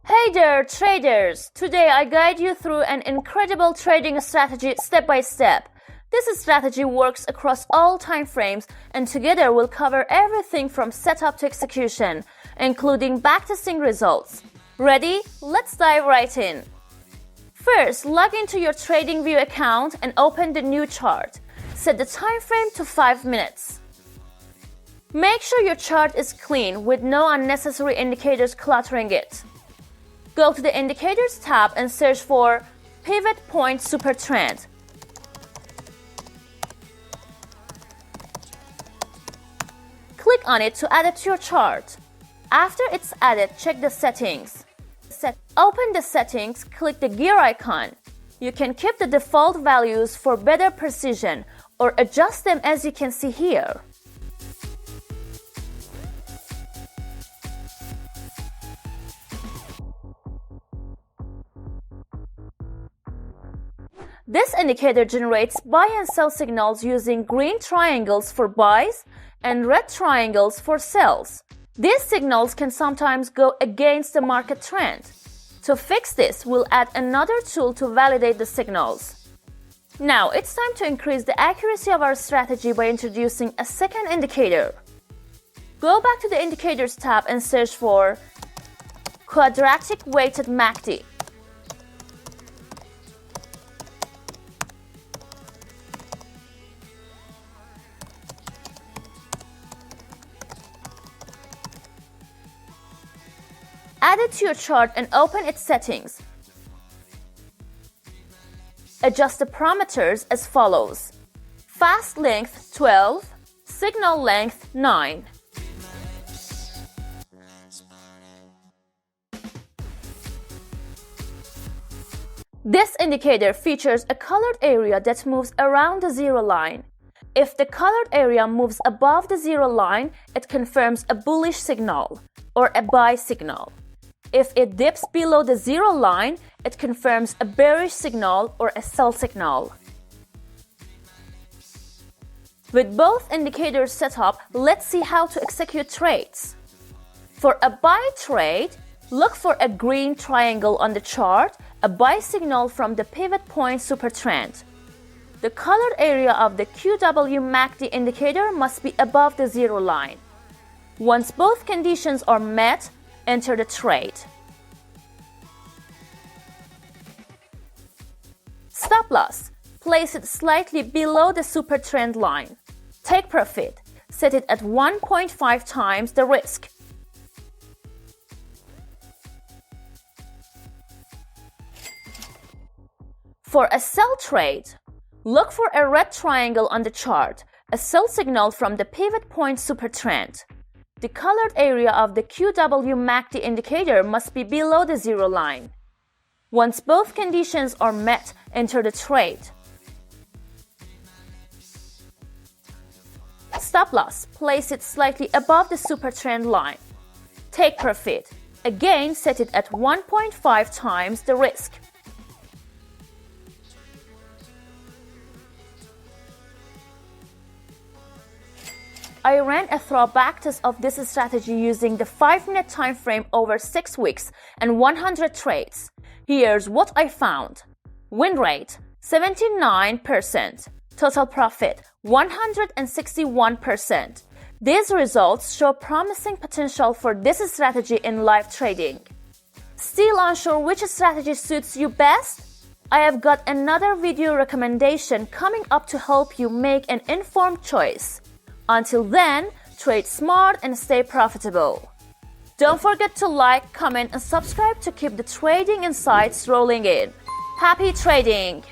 Hey there, traders! Today I guide you through an incredible trading strategy step by step. This strategy works across all time frames, and together we'll cover everything from setup to execution, including backtesting results. Ready? Let's dive right in. First, log into your TradingView account and open the new chart. Set the time frame to 5 minutes. Make sure your chart is clean with no unnecessary indicators cluttering it. Go to the Indicators tab and search for Pivot Point Super Trend. Click on it to add it to your chart. After it's added, check the settings. Open the settings, click the gear icon. You can keep the default values for better precision or adjust them as you can see here. This indicator generates buy and sell signals using green triangles for buys and red triangles for sells. These signals can sometimes go against the market trend. To fix this, we'll add another tool to validate the signals. Now, it's time to increase the accuracy of our strategy by introducing a second indicator. Go back to the Indicators tab and search for Quadratic Weighted MACD. Add it to your chart and open its settings. Adjust the parameters as follows: fast length 12, signal length 9. This indicator features a colored area that moves around the zero line. If the colored area moves above the zero line, it confirms a bullish signal or a buy signal. If it dips below the zero line, it confirms a bearish signal or a sell signal. With both indicators set up, let's see how to execute trades. For a buy trade, look for a green triangle on the chart, a buy signal from the pivot point super trend. The colored area of the QW MACD indicator must be above the zero line. Once both conditions are met, enter the trade. Stop loss. Place it slightly below the super trend line. Take profit. Set it at 1.5 times the risk. For a sell trade, look for a red triangle on the chart, a sell signal from the pivot point super trend. The colored area of the QW MACD indicator must be below the zero line. Once both conditions are met, enter the trade. Stop loss. Place it slightly above the super trend line. Take profit. Again, set it at 1.5 times the risk. I ran a thorough backtest of this strategy using the 5-minute time frame over 6 weeks and 100 trades. Here's what I found. Win rate 79%. Total profit 161%. These results show promising potential for this strategy in live trading. Still unsure which strategy suits you best? I have got another video recommendation coming up to help you make an informed choice. Until then, trade smart and stay profitable. Don't forget to like, comment, and subscribe to keep the trading insights rolling in. Happy trading!